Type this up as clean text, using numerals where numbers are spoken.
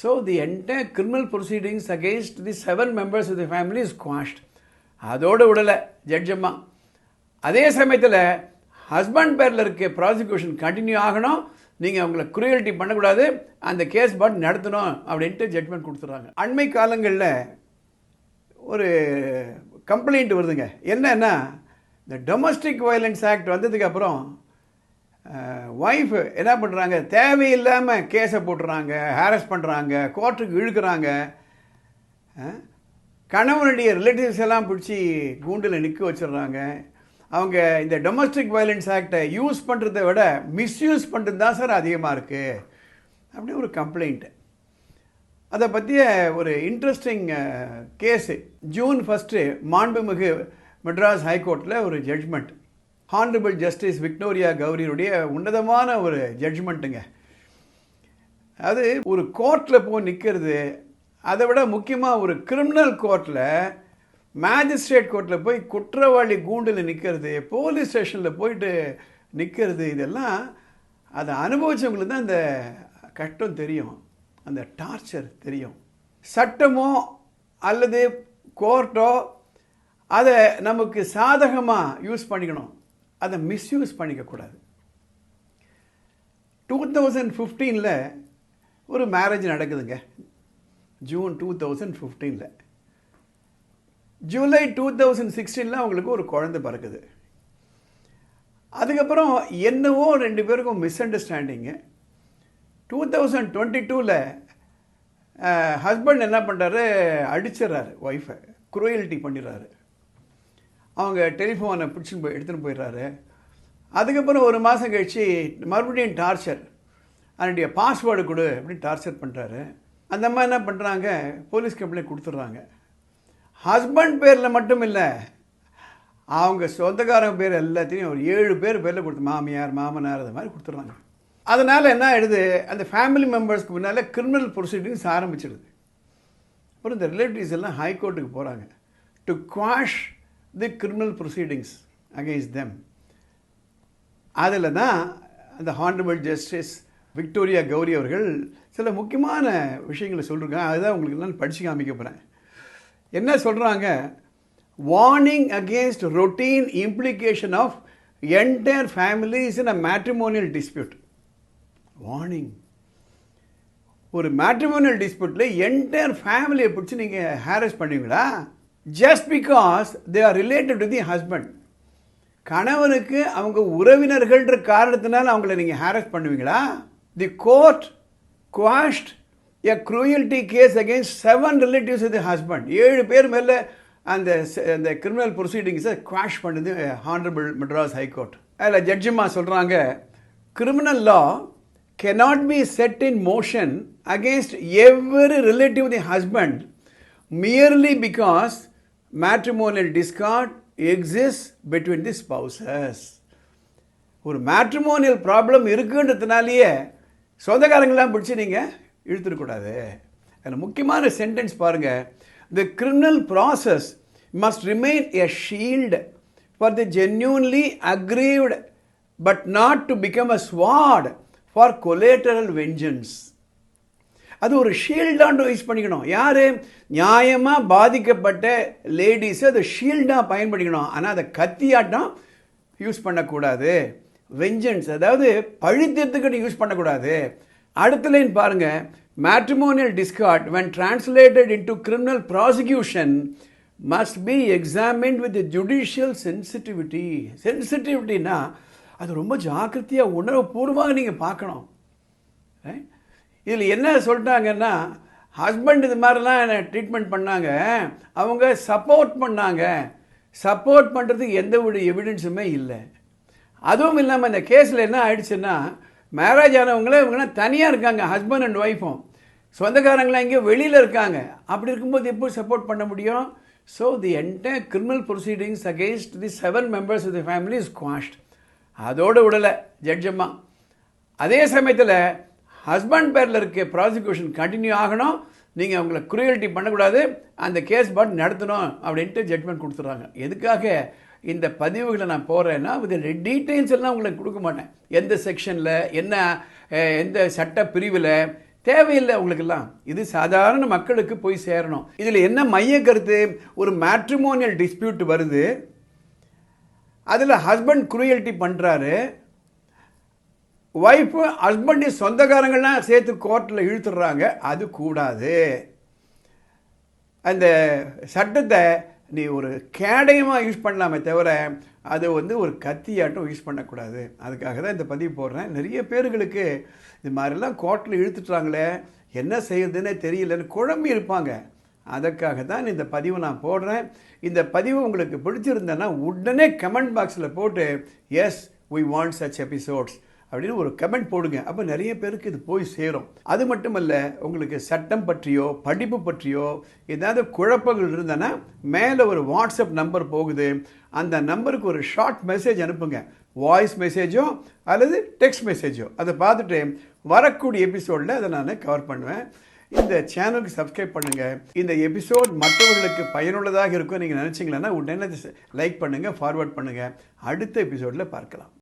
So the entire criminal proceedings against the 7 members of the family is quashed. அதோடு விடலை ஜட்ஜம்மா. அதே சமயத்தில் husband பேரில் இருக்க ப்ராசிக்யூஷன் கண்டினியூ ஆகணும், நீங்கள் அவங்களை குரூயல்ட்டி பண்ணக்கூடாது, அந்த கேஸ் பாட் நடத்தணும் அப்படின்ட்டு ஜட்மெண்ட் கொடுத்துட்றாங்க. அண்மை காலங்களில் ஒரு கம்ப்ளைண்ட் வருதுங்க. என்னன்னா, இந்த டொமஸ்டிக் வயலன்ஸ் ஆக்ட் வந்ததுக்கப்புறம் ஒய்ஃப் என்ன பண்ணுறாங்க, தேவையில்லாமல் கேஸை போட்டுறாங்க, ஹாரஸ் பண்ணுறாங்க, கோர்ட்டுக்கு இழுக்கிறாங்க, கணவனுடைய ரிலேட்டிவ்ஸ் எல்லாம் பிடிச்சி கூண்டில் நிற்க வச்சிடுறாங்க. அவங்க இந்த டொமஸ்டிக் வயலன்ஸ் ஆக்டை யூஸ் பண்ணுறதை விட மிஸ்யூஸ் பண்ணுறது தான் சார் அதிகமாக இருக்குது அப்படி ஒரு கம்ப்ளைண்ட்டு. அதை பற்றிய ஒரு இன்ட்ரெஸ்டிங் கேஸு ஜூன் 1 மாண்புமிகு மெட்ராஸ் ஹைகோர்ட்டில் ஒரு ஜட்ஜ்மெண்ட். ஹானரபிள் ஜஸ்டிஸ் விக்டோரியா கௌரியுடைய உன்னதமான ஒரு ஜட்ஜ்மெண்ட்டுங்க. அது ஒரு கோர்ட்டில் போய் நிற்கிறது, அதை விட முக்கியமாக ஒரு கிரிமினல் கோர்ட்டில் மேஜிஸ்ட்ரேட் கோர்ட்டில் போய் குற்றவாளி கூண்டில் நிற்கிறது, போலீஸ் ஸ்டேஷனில் போயிட்டு நிற்கிறது, இதெல்லாம் அதை அனுபவித்தவங்களுக்கு தான் அந்த கஷ்டம் தெரியும், அந்த டார்ச்சர் தெரியும். சட்டமோ அல்லது கோர்ட்டோ அதை நமக்கு சாதகமாக யூஸ் பண்ணிக்கணும், அதை மிஸ்யூஸ் பண்ணிக்கக்கூடாது. 2015 ஒரு மேரேஜ் நடக்குதுங்க. ஜூன் 2015. ஜூலை 2016 அவங்களுக்கு ஒரு குழந்தை பிறக்குது. அதுக்கப்புறம் என்னவோ 2 பேருக்கும் மிஸ் அண்டர்ஸ்டாண்டிங்கு. 2022 ஹஸ்பண்ட் என்ன பண்ணுறாரு, அடிச்சிடறாரு ஒய்ஃபை, குரூயல்ட்டி பண்ணிடுறாரு. அவங்க டெலிஃபோனை பிடிச்சின்னு போய் எடுத்துகிட்டு போயிடுறாரு. அதுக்கப்புறம் ஒரு மாதம் கழித்து மறுபடியும் டார்ச்சர், அதனுடைய பாஸ்வேர்டு கொடு அப்படின்னு டார்ச்சர் பண்ணுறாரு. அந்த மாதிரி என்ன பண்ணுறாங்க, போலீஸ் கம்ப்ளைண்ட் கொடுத்துட்றாங்க. ஹஸ்பண்ட் பேரில் மட்டும் இல்லை, அவங்க சொந்தக்காரங்க பேர் எல்லாத்தையும் ஒரு 7 பேர் பேரில் கொடுத்து, மாமியார் மாமனார் அது மாதிரி கொடுத்துட்றாங்க. அதனால் என்ன ஆகிடுது, அந்த ஃபேமிலி மெம்பர்ஸ்க்கு முன்னால் கிரிமினல் ப்ரொசீடிங்ஸ் ஆரம்பிச்சிடுது. அப்புறம் இந்த ரிலேட்டிவ்ஸ் எல்லாம் ஹைகோர்ட்டுக்கு போகிறாங்க to quash the criminal proceedings against them. அதில் தான் அந்த ஹானரபிள் ஜஸ்டிஸ் விக்டோரியா கௌரி அவர்கள் சில முக்கியமான விஷயங்களை சொல்லியிருக்காங்க. அதுதான் உங்களுக்கு நான் படித்து காமிக்க போகிறேன். என்ன சொல்கிறாங்க, warning against routine implication of entire families in a matrimonial dispute. Warning, ஒரு மேட்ரிமோனியல் டிஸ்பியூட்டில் என்டையர் ஃபேமிலியை பிடிச்சி நீங்கள் ஹாரஸ் பண்ணுவீங்களா? Just because they are related to the husband. கணவனுக்கு அவங்க உறவினர்கள்ன்ற காரணத்தினால அவங்கள நீங்கள் ஹாரஸ் பண்ணுவீங்களா? The court quashed a cruelty case against 7 relatives of the husband. 7 பேர் மேலே அந்த கிரிமினல் ப்ரொசீடிங்ஸை குவாஷ் பண்ணுது ஹானரபிள் மெட்ராஸ் ஹைகோர்ட். அதில் ஜட்ஜிமா சொல்கிறாங்க, criminal law cannot be set in motion against every relative of the husband merely because matrimonial discord exists between the spouses. ஒரு matrimonial problem இருக்குன்றதுனாலேயே சொந்தக்காரங்களாம் பிடிச்சி நீங்கள் இழுத்துடக்கூடாது. அதில் முக்கியமான சென்டென்ஸ் பாருங்கள், the criminal process must remain a shield for the genuinely aggrieved but not to become a sword for collateral vengeance. அது ஒரு ஷீல்டாக யூஸ் பண்ணிக்கணும். யார் நியாயமாக பாதிக்கப்பட்ட லேடிஸை அதை ஷீல்டாக பயன்படுத்திக்கணும். ஆனால் அதை கத்தியாட்டம் யூஸ் பண்ணக்கூடாது. வெஞ்சன்ஸ், அதாவது பழித்தீர்த்துக்கிட்டு யூஸ் பண்ணக்கூடாது. அடுத்த லைன் பாருங்கள், matrimonial discard when translated into criminal prosecution must be examined with the judicial sensitivity. சென்சிட்டிவிட்டினா அது ரொம்ப ஜாக்கிரதையாக உணர்வுபூர்வமாக நீங்கள் பார்க்கணும். இதில் என்ன சொல்லிட்டாங்கன்னா, ஹஸ்பண்ட் இது மாதிரிலாம் ட்ரீட்மெண்ட் பண்ணாங்க, அவங்க சப்போர்ட் பண்ணாங்க. சப்போர்ட் பண்ணுறதுக்கு எந்த ஒரு எவிடன்ஸுமே இல்லை. அதுவும் இல்லாமல் இந்த கேஸில் என்ன ஆயிடுச்சுன்னா, மேரேஜ் ஆனவங்களே இவங்களாம் தனியாக இருக்காங்க, ஹஸ்பண்ட் அண்ட் ஒய்ஃபும். சொந்தக்காரங்களாம் எங்கேயோ வெளியில் இருக்காங்க. அப்படி இருக்கும்போது எப்படி சப்போர்ட் பண்ண முடியும்? So the entire criminal proceedings against the 7 members of the family is quashed. அதோடு விடலை ஜட்ஜம்மா. அதே சமயத்தில் ஹஸ்பண்ட் பேரில் இருக்க ப்ராசிக்யூஷன் கண்டினியூ ஆகணும், நீங்கள் அவங்கள குரூயல்ட்டி பண்ணக்கூடாது, அந்த கேஸ் பாட் நடத்தணும் அப்படின்ட்டு ஜட்மெண்ட் கொடுத்துட்றாங்க. எதுக்காக இந்த பதிவுகளை நான் போகிறேன்னா, இதில் டீட்டெயில்ஸ் எல்லாம் உங்களுக்கு கொடுக்க மாட்டேன். எந்த செக்ஷனில் என்ன, எந்த சட்ட பிரிவில் தேவையில்லை உங்களுக்கெல்லாம். இது சாதாரண மக்களுக்கு போய் சேரணும். இதில் என்ன மைய கருத்து? ஒரு மேட்ரிமோனியல் டிஸ்பியூட் வருது, அதில் ஹஸ்பண்ட் குரூயல்ட்டி பண்ணுறாரு, ஒய்ஃபு ஹஸ்பண்ட் சொந்தக்காரங்கள்லாம் சேர்த்து கோர்ட்டில் இழுத்துடுறாங்க. அது கூடாது. அந்த சட்டத்தை நீ ஒரு கேடயமாக யூஸ் பண்ணலாமே தவிர அது ஒரு கத்தியாட்டம் யூஸ் பண்ணக்கூடாது. அதுக்காக தான் இந்த பதிவு போடுறேன். நிறைய பேர்களுக்கு இது மாதிரிலாம் கோர்ட்டில் இழுத்துட்டாங்களே, என்ன செய்யறதுன்னே தெரியலன்னு குழம்பி இருப்பாங்க. அதற்காக தான் இந்த பதிவை நான் போடுறேன். இந்த பதிவு உங்களுக்கு பிடிச்சிருந்தேன்னா உடனே கமெண்ட் பாக்ஸில் போட்டு S we want such episodes அப்படின்னு ஒரு கமெண்ட் போடுங்க. அப்போ நிறைய பேருக்கு இது போய் சேரும். அது மட்டுமல்ல, உங்களுக்கு சட்டம் பற்றியோ படிப்பு பற்றியோ ஏதாவது குழப்பங்கள் இருந்தனா மேலே ஒரு வாட்ஸ்அப் நம்பர் போகுது. அந்த நம்பருக்கு ஒரு ஷார்ட் மெசேஜ் அனுப்புங்க, வாய்ஸ் மெசேஜோ அல்லது டெக்ஸ்ட் மெசேஜோ. அதை பார்த்துட்டு வரக்கூடிய எபிசோடில் அதை நான் கவர் பண்ணுவேன். இந்த சேனலுக்கு சப்ஸ்கிரைப் பண்ணுங்கள். இந்த எபிசோட் மற்றவர்களுக்கு பயனுள்ளதாக இருக்கும் நீங்கள் நினச்சிங்களன்னா உடனே லைக் பண்ணுங்கள், ஃபார்வர்ட் பண்ணுங்கள். அடுத்த எபிசோடில் பார்க்கலாம்.